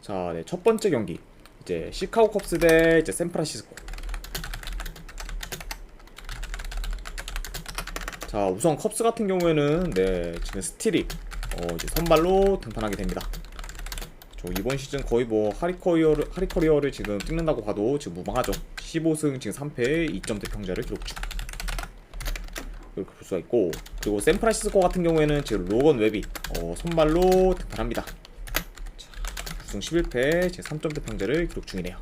자, 네, 첫 번째 경기 이제 시카고 컵스 대 이제 샌프란시스코. 자, 우선 컵스 같은 경우에는 네, 지금 스틸이 이제 선발로 등판하게 됩니다. 이번 시즌 거의 뭐 하리커리어를 지금 찍는다고 봐도 지금 무방하죠. 15승 지금 3패 2점대 평자를 기록 중. 이렇게 볼 수가 있고, 그리고 샌프란시스코 같은 경우에는 지금 로건 웹이 선발로 등판합니다. 9승 11패 지금 3점대 평자를 기록 중이네요.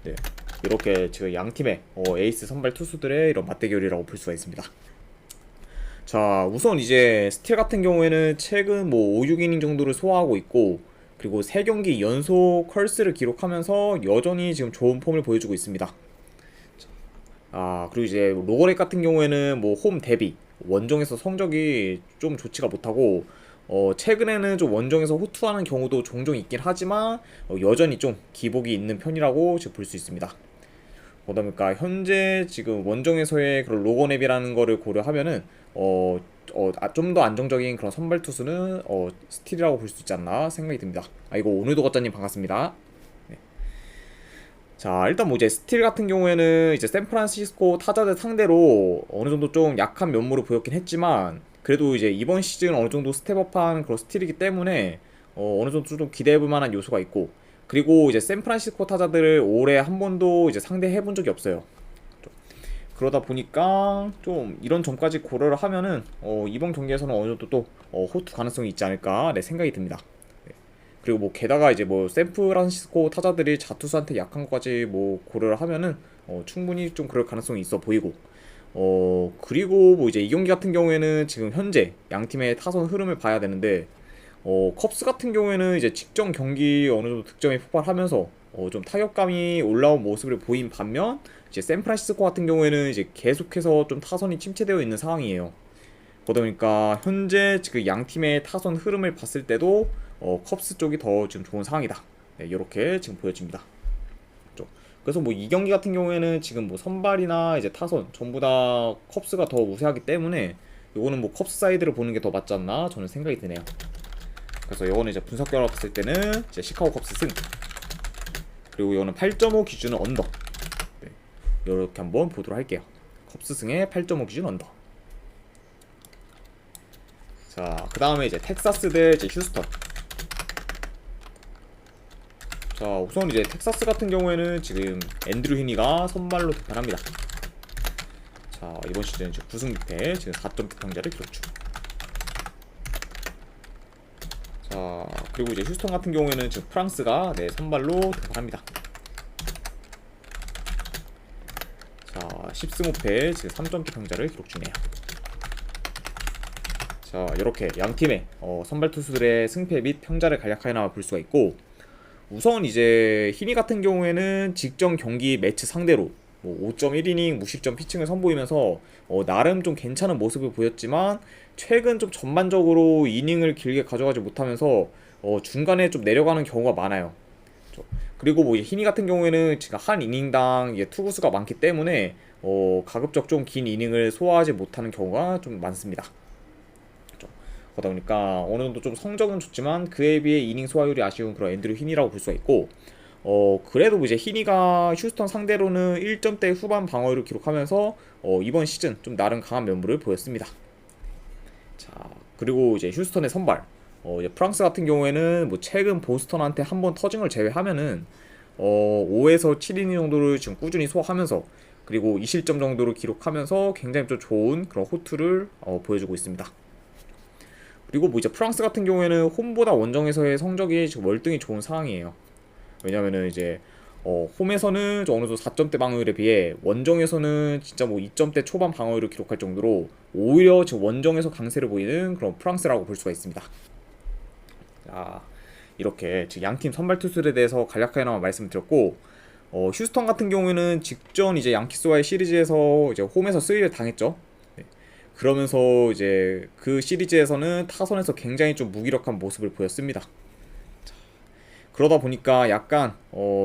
네, 이렇게 지금 양 팀의 에이스 선발 투수들의 이런 맞대결이라고 볼 수가 있습니다. 자, 우선 이제 스틸 같은 경우에는 최근 뭐 5, 6이닝 정도를 소화하고 있고, 그리고 3경기 연속 컬스를 기록하면서 여전히 지금 좋은 폼을 보여주고 있습니다. 그리고 이제 로거렉 같은 경우에는 뭐 홈 데뷔 원정에서 성적이 좀 좋지가 못하고, 최근에는 좀 원정에서 호투하는 경우도 종종 있긴 하지만 여전히 좀 기복이 있는 편이라고 지금 볼 수 있습니다. 그러다 보니까 현재 지금 원정에서의 그런 로건앱이라는 거를 고려하면은 좀 더 안정적인 그런 선발 투수는 스틸이라고 볼 수 있지 않나 생각이 듭니다. 이거 오늘도 거짜님 반갑습니다. 네. 자, 일단 뭐 이제 스틸 같은 경우에는 이제 샌프란시스코 타자들 상대로 어느 정도 좀 약한 면모를 보였긴 했지만, 그래도 이제 이번 시즌 어느 정도 스텝업한 그런 스틸이기 때문에 어느 정도 좀 기대해볼 만한 요소가 있고, 그리고 이제 샌프란시스코 타자들을 올해 한 번도 이제 상대해본 적이 없어요. 그러다 보니까 좀 이런 점까지 고려를 하면은 이번 경기에서는 어느 정도 또 호투 가능성이 있지 않을까 네, 생각이 듭니다. 네. 그리고 뭐 게다가 이제 뭐 샌프란시스코 타자들이 자투수한테 약한 것까지 뭐 고려를 하면은 충분히 좀 그럴 가능성이 있어 보이고, 그리고 뭐 이제 이 경기 같은 경우에는 지금 현재 양 팀의 타선 흐름을 봐야 되는데, 컵스 같은 경우에는 이제 직전 경기 어느 정도 득점이 폭발하면서 좀 타격감이 올라온 모습을 보인 반면, 이제 샌프란시스코 같은 경우에는 이제 계속해서 좀 타선이 침체되어 있는 상황이에요. 그러다 보니까 현재 지금 양 팀의 타선 흐름을 봤을 때도 컵스 쪽이 더 지금 좋은 상황이다. 네, 이렇게 지금 보여집니다. 그래서 뭐 이 경기 같은 경우에는 지금 뭐 선발이나 이제 타선 전부 다 컵스가 더 우세하기 때문에 이거는 뭐 컵스 사이드를 보는 게 더 맞지 않나 저는 생각이 드네요. 그래서 이거는 이제 분석 결과 봤을 때는 이제 시카고 컵스 승, 그리고 이거는 8.5 기준은 언더. 네, 이렇게 한번 보도록 할게요. 컵스 승의 8.5 기준 언더. 자, 그 다음에 이제 텍사스 대 이제 휴스턴. 자, 우선 이제 텍사스 같은 경우에는 지금 앤드류 히니가 선발로 등판합니다. 자, 이번 시즌 지금 9승 6패 지금 4점 평자를 기록 중. 자, 그리고 이제 휴스턴 같은 경우에는 지금 프랑스가 네, 선발로 등판합니다. 자, 10승 5패 지금 3점 평자를 기록 중이에요. 자, 이렇게 양 팀의 선발 투수들의 승패 및 평자를 간략하게 볼 수가 있고, 우선 이제 히니 같은 경우에는 직전 경기 매치 상대로 뭐 5.1이닝 무실점 피칭을 선보이면서 나름 좀 괜찮은 모습을 보였지만, 최근 좀 전반적으로 이닝을 길게 가져가지 못하면서 중간에 좀 내려가는 경우가 많아요. 그리고 뭐 히니 같은 경우에는 지금 한 이닝당 투구수가 많기 때문에 가급적 좀 긴 이닝을 소화하지 못하는 경우가 좀 많습니다. 그러다 보니까 어느 정도 좀 성적은 좋지만 그에 비해 이닝 소화율이 아쉬운 그런 앤드류 히니라고 볼 수가 있고, 그래도 이제 히니가 휴스턴 상대로는 1점대 후반 방어율을 기록하면서 이번 시즌 좀 나름 강한 면모를 보였습니다. 자, 그리고 이제 휴스턴의 선발 이제 프랑스 같은 경우에는 뭐 최근 보스턴한테 한번 터진 걸 제외하면은 5에서 7이닝 정도를 지금 꾸준히 소화하면서, 그리고 2실점 정도를 기록하면서 굉장히 좀 좋은 그런 호투를 보여주고 있습니다. 그리고 뭐 이제 프랑스 같은 경우에는 홈보다 원정에서의 성적이 지금 월등히 좋은 상황이에요. 왜냐면은 이제 홈에서는 어느 정도 4점대 방어율에 비해 원정에서는 진짜 뭐 2점대 초반 방어율을 기록할 정도로 오히려 지금 원정에서 강세를 보이는 그런 프랑스라고 볼 수가 있습니다. 자, 이렇게 지금 양팀 선발 투수들에 대해서 간략하게나마 말씀드렸고, 휴스턴 같은 경우에는 직전 이제 양키스와의 시리즈에서 이제 홈에서 스윕을 당했죠. 그러면서 이제 그 시리즈에서는 타선에서 굉장히 좀 무기력한 모습을 보였습니다. 그러다 보니까 약간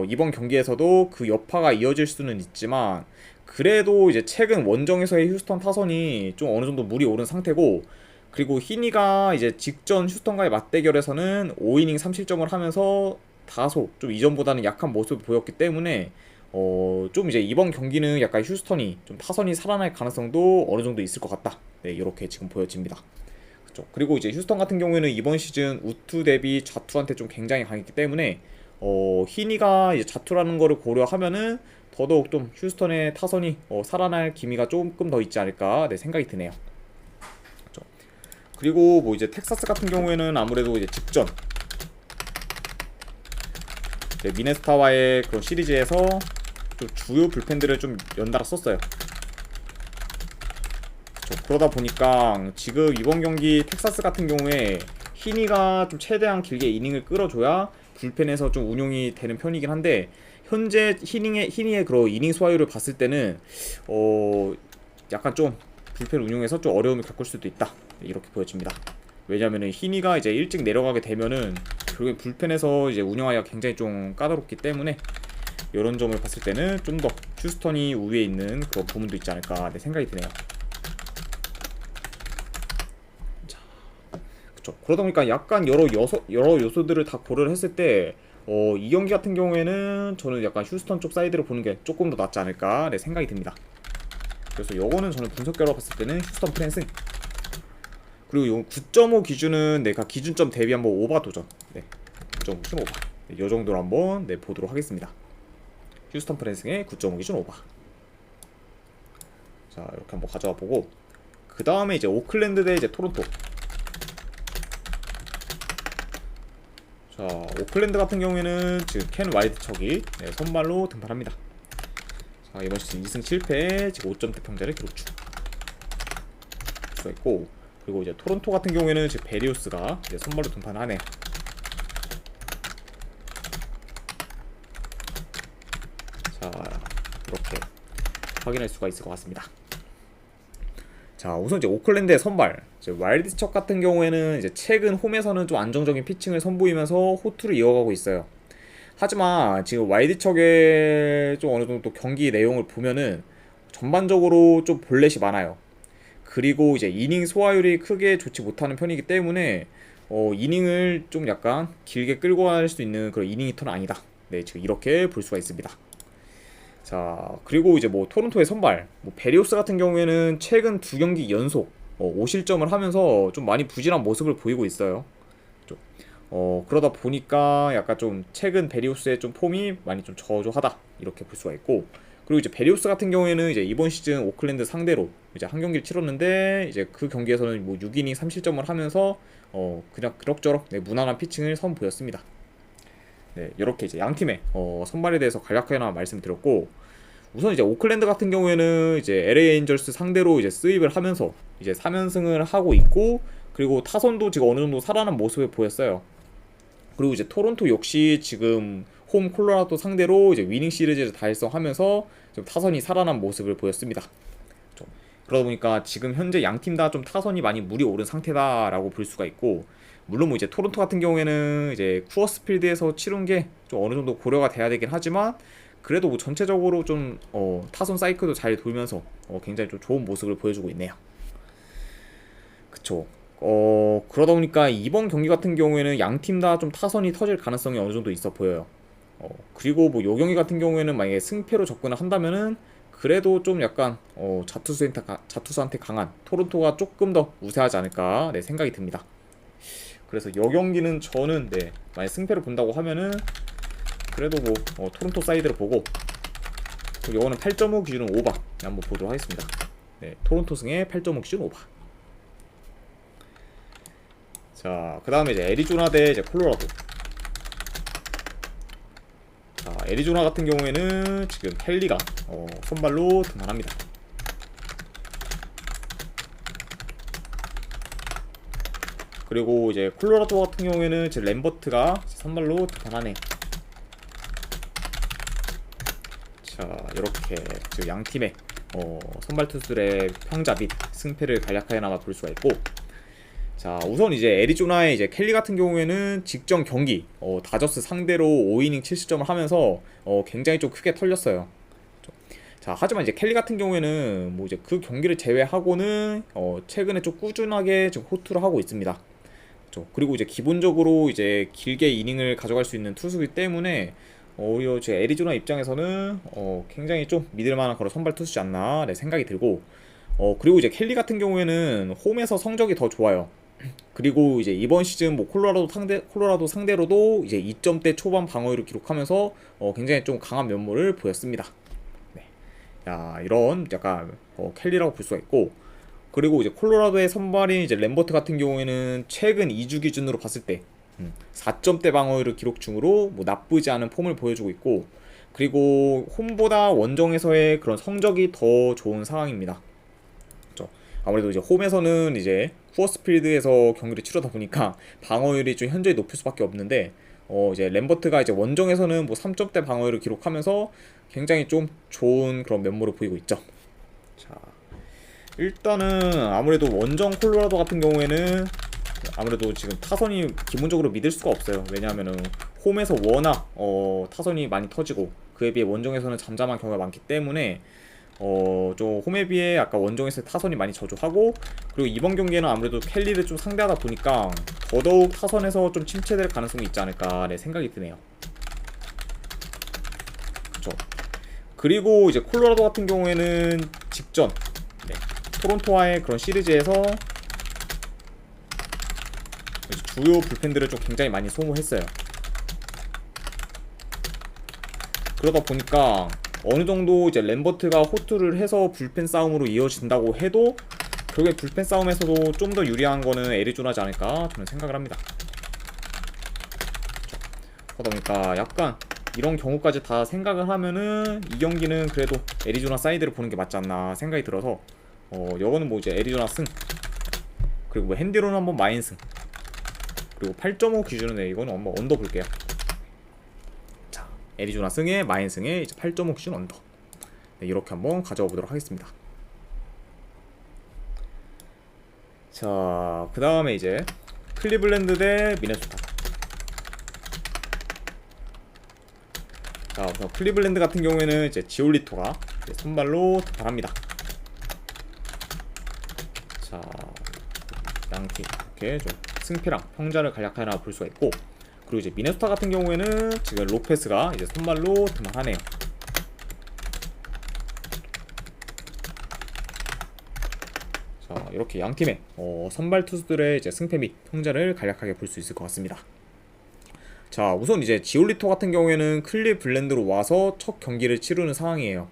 이번 경기에서도 그 여파가 이어질 수는 있지만, 그래도 이제 최근 원정에서의 휴스턴 타선이 좀 어느 정도 물이 오른 상태고, 그리고 히니가 이제 직전 휴스턴과의 맞대결에서는 5이닝 3실점을 하면서 다소 좀 이전보다는 약한 모습을 보였기 때문에 좀 이제 이번 경기는 약간 휴스턴이 좀 타선이 살아날 가능성도 어느 정도 있을 것 같다. 네, 이렇게 지금 보여집니다. 그렇죠. 그리고 이제 휴스턴 같은 경우에는 이번 시즌 우투 대비 좌투한테 좀 굉장히 강했기 때문에 히니가 이제 좌투라는 거를 고려하면은 더더욱 좀 휴스턴의 타선이 살아날 기미가 조금 더 있지 않을까 네, 생각이 드네요. 그렇죠. 그리고 뭐 이제 텍사스 같은 경우에는 아무래도 이제 직전 미네소타와의 그런 시리즈에서 좀 주요 불펜들을 좀 연달아 썼어요. 그러다 보니까 지금 이번 경기 텍사스 같은 경우에 히니가 좀 최대한 길게 이닝을 끌어줘야 불펜에서 좀 운용이 되는 편이긴 한데 현재 히니의 그런 이닝 소화율을 봤을 때는 약간 좀 불펜 운용에서 좀 어려움을 겪을 수도 있다 이렇게 보여집니다. 왜냐면은 히니가 이제 일찍 내려가게 되면은 결국에 불펜에서 이제 운영하기가 굉장히 좀 까다롭기 때문에 이런 점을 봤을 때는 좀 더 휴스턴이 우위에 있는 그런 부분도 있지 않을까 생각이 드네요. 자, 그쵸. 그러다 보니까 약간 여러 요소들을 다 고려를 했을 때 이 경기 같은 경우에는 저는 약간 휴스턴 쪽 사이드를 보는 게 조금 더 낫지 않을까 생각이 듭니다. 그래서 요거는 저는 분석 결과 봤을 때는 휴스턴 프랜승. 그리고 요 9.5 기준은 내가 기준점 대비 한번 오바 도전. 네, 9.5 기준 오바. 네, 요 정도로 한번 보도록 하겠습니다. 휴스턴 프랜승의 9.5 기준 오바. 자, 이렇게 한번 가져와 보고 그 다음에 이제 오클랜드 대 이제 토론토. 자, 오클랜드 같은 경우에는 지금 켄 와이드척이 선발로 등판합니다. 자, 이번 시즌 2승 7패 지금 5점대 평자를 기록 중. 수가 있고 그리고 이제 토론토 같은 경우에는 지금 베리우스가 이제 선발로 등판을 하네. 자, 이렇게 확인할 수가 있을 것 같습니다. 자, 우선 이제 오클랜드의 선발 이제 와일드척 같은 경우에는 이제 최근 홈에서는 좀 안정적인 피칭을 선보이면서 호투를 이어가고 있어요. 하지만 지금 와일드척의 좀 어느 정도 경기 내용을 보면은 전반적으로 좀 볼넷이 많아요. 그리고 이제 이닝 소화율이 크게 좋지 못하는 편이기 때문에 이닝을 좀 약간 길게 끌고 갈 수 있는 그런 이닝 히터는 아니다. 네, 지금 이렇게 볼 수가 있습니다. 자, 그리고 이제 뭐 토론토의 선발 베리오스 같은 경우에는 최근 2경기 연속 5실점을 하면서 좀 많이 부진한 모습을 보이고 있어요. 그러다 보니까 약간 좀 최근 베리오스의 좀 폼이 많이 좀 저조하다 이렇게 볼 수가 있고 그리고 이제 베리오스 같은 경우에는 이제 이번 시즌 오클랜드 상대로 이제 한 경기를 치렀는데 이제 그 경기에서는 뭐 6이닝 3실점을 하면서 그냥 그럭저럭 무난한 피칭을 선보였습니다. 네, 이렇게 이제 양 팀의 선발에 대해서 간략하게 말씀드렸고 우선 이제 오클랜드 같은 경우에는 이제 LA 엔젤스 상대로 이제 수입을 하면서 이제 3연승을 하고 있고 그리고 타선도 지금 어느 정도 살아난 모습을 보였어요. 그리고 이제 토론토 역시 지금 홈 콜로라도 상대로 이제 위닝 시리즈를 달성하면서 좀 타선이 살아난 모습을 보였습니다. 그러다 보니까 지금 현재 양 팀 다 좀 타선이 많이 물이 오른 상태다라고 볼 수가 있고 물론 뭐 이제 토론토 같은 경우에는 이제 쿠어스 필드에서 치른 게 좀 어느 정도 고려가 돼야 되긴 하지만 그래도 뭐 전체적으로 좀 타선 사이클도 잘 돌면서 굉장히 좀 좋은 모습을 보여주고 있네요. 그쵸. 그러다 보니까 이번 경기 같은 경우에는 양 팀 다 좀 타선이 터질 가능성이 어느 정도 있어 보여요. 그리고 뭐 요 경기 같은 경우에는 만약에 승패로 접근을 한다면은 그래도 좀 약간 자투수한테 강한 토론토가 조금 더 우세하지 않을까 생각이 듭니다. 그래서 요 경기는 저는 만약 승패를 본다고 하면은 그래도 뭐 토론토 사이드를 보고 요거는 8.5 기준은 오바 한번 보도록 하겠습니다. 네, 토론토 승의 8.5 기준 오바. 자, 그 다음에 이제 애리조나 대 이제 콜로라도. 자, 애리조나 같은 경우에는 지금 켈리가 선발로 등판합니다. 그리고 이제 콜로라도 같은 경우에는 지금 램버트가 선발로 등판하네. 자, 이렇게 지금 양 팀의 선발 투수들의 평자 및 승패를 간략하게나마 볼 수가 있고. 자, 우선 이제 애리조나의 이제 켈리 같은 경우에는 직전 경기 다저스 상대로 5이닝 7실점을 하면서 굉장히 좀 크게 털렸어요. 자, 하지만 이제 켈리 같은 경우에는 뭐 이제 그 경기를 제외하고는 최근에 좀 꾸준하게 지금 호투를 하고 있습니다. 그렇죠. 그리고 이제 기본적으로 이제 길게 이닝을 가져갈 수 있는 투수이기 때문에 오히려 제 애리조나 입장에서는 굉장히 좀 믿을 만한 그런 선발 투수지 않나 네, 생각이 들고 그리고 이제 켈리 같은 경우에는 홈에서 성적이 더 좋아요. 그리고 이제 이번 시즌 뭐 콜로라도 상대로도 이제 2점대 초반 방어율을 기록하면서 굉장히 좀 강한 면모를 보였습니다. 네. 야, 이런 약간 켈리라고 볼 수가 있고, 그리고 이제 콜로라도의 선발인 이제 램버트 같은 경우에는 최근 2주 기준으로 봤을 때 4점대 방어율을 기록 중으로 뭐 나쁘지 않은 폼을 보여주고 있고, 그리고 홈보다 원정에서의 그런 성적이 더 좋은 상황입니다. 그렇죠? 아무래도 이제 홈에서는 이제 후어스필드에서 경기를 치르다 보니까 방어율이 좀 현저히 높을 수밖에 없는데 이제 램버트가 이제 원정에서는 뭐 3점대 방어율을 기록하면서 굉장히 좀 좋은 그런 면모를 보이고 있죠. 자, 일단은 아무래도 원정 콜로라도 같은 경우에는 아무래도 지금 타선이 기본적으로 믿을 수가 없어요. 왜냐하면은 홈에서 워낙 타선이 많이 터지고 그에 비해 원정에서는 잠잠한 경우가 많기 때문에 좀 홈에 비해 아까 원정에서 타선이 많이 저조하고, 그리고 이번 경기에는 아무래도 켈리를 좀 상대하다 보니까 더더욱 타선에서 좀 침체될 가능성이 있지 않을까 네, 생각이 드네요. 그쵸. 그리고 이제 콜로라도 같은 경우에는 직전 네, 토론토와의 그런 시리즈에서 주요 불펜들을 좀 굉장히 많이 소모했어요. 그러다 보니까 어느 정도 이제 램버트가 호투를 해서 불펜 싸움으로 이어진다고 해도 결국에 불펜 싸움에서도 좀 더 유리한 거는 애리조나지 않을까 저는 생각을 합니다. 그러다 보니까 약간 이런 경우까지 다 생각을 하면은 이 경기는 그래도 애리조나 사이드를 보는 게 맞지 않나 생각이 들어서 이거는 뭐 이제 애리조나 승, 그리고 뭐 핸디로는 한번 마인 승, 그리고 8.5 기준은 이거는 한번 언더 볼게요. 자, 애리조나 승에 마인 승에 이제 8.5 기준 언더. 네, 이렇게 한번 가져와 보도록 하겠습니다. 자, 그 다음에 이제 클리블랜드 대 미네소타. 자, 우선 클리블랜드 같은 경우에는 이제 지올리토가 이제 선발로 등판합니다. 자, 양팀 이렇게 좀 승패랑 평자를 간략하게 볼 수가 있고, 그리고 이제 미네소타 같은 경우에는 지금 로페스가 이제 선발로 등판하네요. 자, 이렇게 양 팀의 선발 투수들의 이제 승패 및 평자를 간략하게 볼 수 있을 것 같습니다. 자, 우선 이제 지올리토 같은 경우에는 클리블랜드로 와서 첫 경기를 치르는 상황이에요.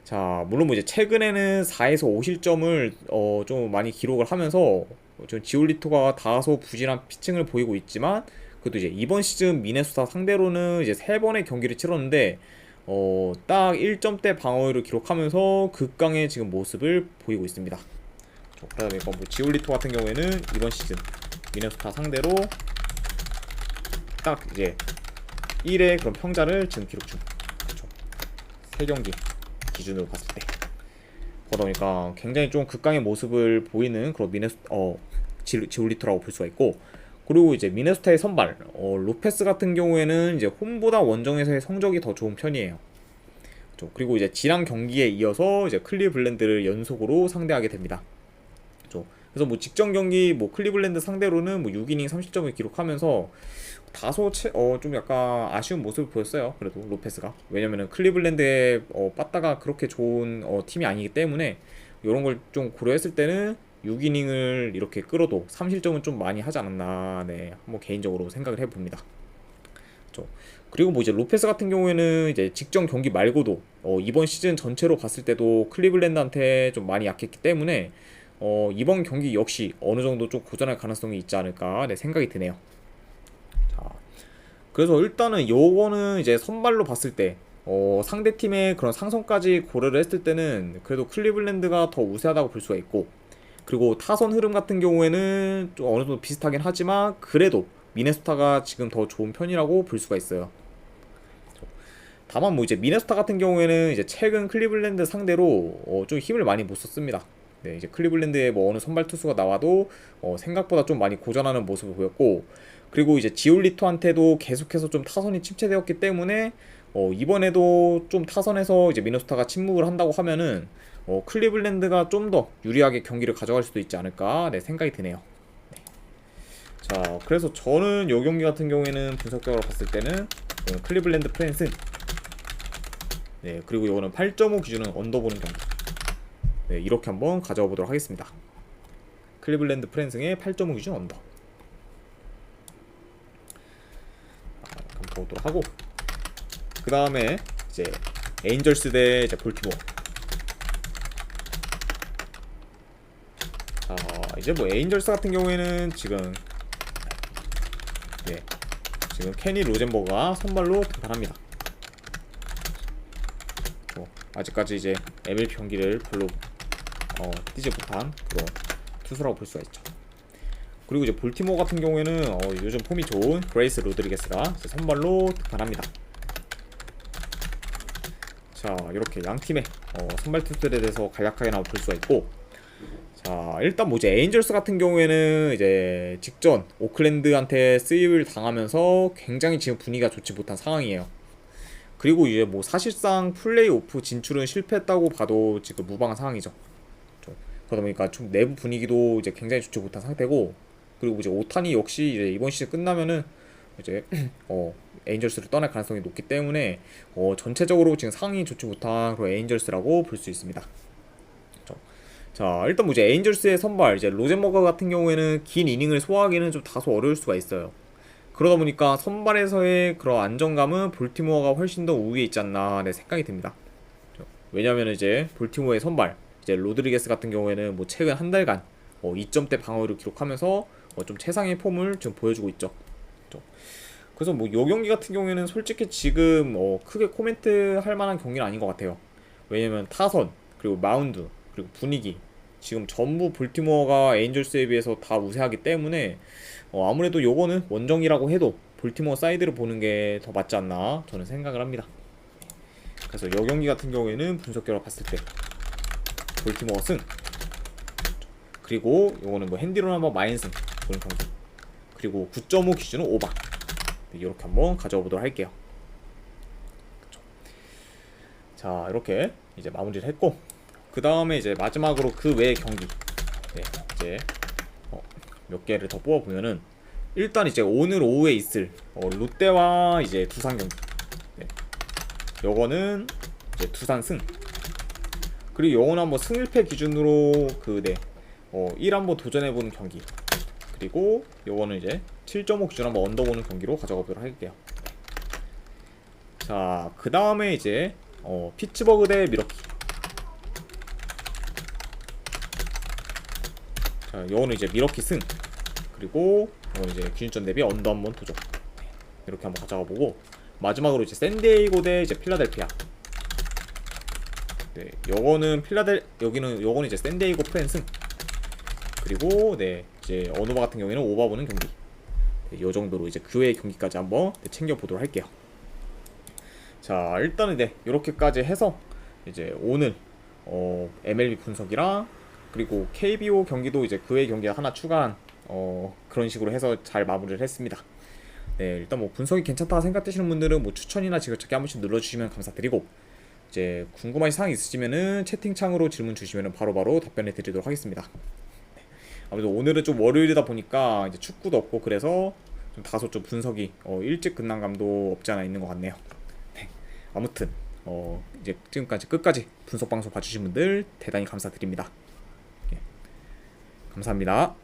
자, 물론 뭐 이제 최근에는 4에서 5실점을 좀 많이 기록을 하면서 좀 지올리토가 다소 부진한 피칭을 보이고 있지만, 그래도 이제 이번 시즌 미네소타 상대로는 이제 3번의 경기를 치렀는데 딱 1점대 방어율을 기록하면서 극강의 지금 모습을 보이고 있습니다. 그러다 보니까 뭐 지올리토 같은 경우에는 이번 시즌 미네소타 상대로 딱 이제 1의 그런 평자를 지금 기록 중. 그렇죠. 3경기 기준으로 봤을 때. 그러다 보니까 굉장히 좀 극강의 모습을 보이는 그런 지올리토라고 볼 수가 있고, 그리고 이제 미네소타의 선발 로페스 같은 경우에는 이제 홈보다 원정에서의 성적이 더 좋은 편이에요. 그렇죠. 그리고 이제 지난 경기에 이어서 이제 클리블랜드를 연속으로 상대하게 됩니다. 그렇죠. 그래서 뭐 직전 경기 뭐 클리블랜드 상대로는 뭐 6이닝 30점을 기록하면서 다소 좀 약간 아쉬운 모습을 보였어요. 그래도 로페스가, 왜냐면은 클리블랜드의 빠따가 그렇게 좋은 팀이 아니기 때문에 이런 걸 좀 고려했을 때는 6이닝을 이렇게 끌어도 3실점은 좀 많이 하지 않았나 네, 한번 개인적으로 생각을 해봅니다. 그렇죠. 그리고 뭐 이제 로페스 같은 경우에는 이제 직전 경기 말고도 이번 시즌 전체로 봤을 때도 클리블랜드한테 좀 많이 약했기 때문에 이번 경기 역시 어느 정도 좀 고전할 가능성이 있지 않을까 네, 생각이 드네요. 자, 그래서 일단은 요거는 이제 선발로 봤을 때 상대팀의 그런 상성까지 고려를 했을 때는 그래도 클리블랜드가 더 우세하다고 볼 수가 있고, 그리고 타선 흐름 같은 경우에는 좀 어느 정도 비슷하긴 하지만 그래도 미네소타가 지금 더 좋은 편이라고 볼 수가 있어요. 다만 뭐 이제 미네소타 같은 경우에는 이제 최근 클리블랜드 상대로 좀 힘을 많이 못 썼습니다. 네, 이제 클리블랜드에 뭐 어느 선발 투수가 나와도 생각보다 좀 많이 고전하는 모습을 보였고, 그리고 이제 지올리토한테도 계속해서 좀 타선이 침체되었기 때문에 이번에도 좀 타선에서 이제 미네소타가 침묵을 한다고 하면은 클리블랜드가 좀 더 유리하게 경기를 가져갈 수도 있지 않을까 네, 생각이 드네요. 자, 그래서 저는 요 경기 같은 경우에는 분석적으로 봤을 때는 클리블랜드 프랜슨, 네, 그리고 요거는 8.5 기준은 언더 보는 경기, 네, 이렇게 한번 가져와 보도록 하겠습니다. 클리블랜드 프랜슨의 8.5 기준 언더 한번 보도록 하고, 그 다음에 이제 에인절스 대 이제 볼티모어. 자, 이제 뭐 에인절스 같은 경우에는 지금 네, 지금 케니 로젠버가 선발로 등판합니다. 아직까지 이제 MLB 경기를 별로 뛰지 못한 그런 투수라고 볼 수가 있죠. 그리고 이제 볼티모어 같은 경우에는 요즘 폼이 좋은 그레이스 로드리게스가 선발로 등판합니다. 자, 이렇게 양 팀의 선발 투수들에 대해서 간략하게 나와 볼 수가 있고, 자, 일단 뭐 이제 에인절스 같은 경우에는 이제 직전 오클랜드한테 스윕을 당하면서 굉장히 지금 분위기가 좋지 못한 상황이에요. 그리고 이제 뭐 사실상 플레이오프 진출은 실패했다고 봐도 지금 무방한 상황이죠. 그러다 보니까 좀 내부 분위기도 이제 굉장히 좋지 못한 상태고, 그리고 이제 오타니 역시 이제 이번 시즌 끝나면은 이제 에인절스를 떠날 가능성이 높기 때문에 전체적으로 지금 상황이 좋지 못한 그런 에인절스라고 볼 수 있습니다. 자, 일단 뭐 이제 에인절스의 선발 이제 로젠버거 같은 경우에는 긴 이닝을 소화하기는 좀 다소 어려울 수가 있어요. 그러다 보니까 선발에서의 그런 안정감은 볼티모어가 훨씬 더 우위에 있지 않나 네, 생각이 듭니다. 왜냐면 이제 볼티모어의 선발 이제 로드리게스 같은 경우에는 뭐 최근 한 달간 2점대 방어를 기록하면서 좀 최상의 폼을 좀 보여주고 있죠. 그래서 뭐 요 경기 같은 경우에는 솔직히 지금 크게 코멘트 할 만한 경기는 아닌 것 같아요. 왜냐면 타선 그리고 마운드 그리고 분위기 지금 전부 볼티모어가 에인절스에 비해서 다 우세하기 때문에 아무래도 요거는 원정이라고 해도 볼티모어 사이드를 보는 게 더 맞지 않나 저는 생각을 합니다. 그래서 요 경기 같은 경우에는 분석적으로 봤을 때 볼티모어 승, 그리고 요거는 뭐 핸디로 한번 마인승 보는 경기, 그리고 9.5 기준은 오바, 네, 이렇게 한번 가져와 보도록 할게요. 자, 이렇게 이제 마무리를 했고, 그 다음에 이제 마지막으로 그 외의 경기, 네, 이제 몇 개를 더 뽑아보면은 일단 이제 오늘 오후에 있을 롯데와 이제 두산 경기, 네, 요거는 이제 두산 승, 그리고 요거는 한번 승 1패 기준으로 네, 1 한번 도전해보는 경기, 그리고 요거는 이제 7.5 기준 한번 언더보는 경기로 가져가 보도록 할게요. 자, 그 다음에 이제 피츠버그 대 미러키. 자, 요거는 이제 미러키 승, 그리고 요거는 이제 기준점 대비 언더 한번 도전, 이렇게 한번 가져가 보고, 마지막으로 이제 샌디에이고 대 이제 필라델피아. 네, 요거는 요거는 이제 샌디에이고 프랜승, 그리고 네, 이제 어노바 같은 경우에는 오바 보는 경기. 네, 요 정도로 이제 그 외의 경기까지 한번 챙겨 보도록 할게요. 자, 일단은 네, 요렇게까지 해서 이제 오늘 MLB 분석이랑 그리고 KBO 경기도 이제 그 외의 경기가 하나 추가한 그런 식으로 해서 잘 마무리를 했습니다. 네, 일단 뭐 분석이 괜찮다 생각되시는 분들은 뭐 추천이나 지글찾기 한 번씩 눌러주시면 감사드리고, 이제 궁금하신 사항이 있으시면은 채팅창으로 질문 주시면은 바로바로 답변해 드리도록 하겠습니다. 네, 아무래도 오늘은 좀 월요일이다 보니까 이제 축구도 없고 그래서 좀 다소 좀 분석이 일찍 끝난 감도 없지 않아 있는 것 같네요. 네, 아무튼 이제 지금까지 끝까지 분석 방송 봐주신 분들 대단히 감사드립니다. 네, 감사합니다.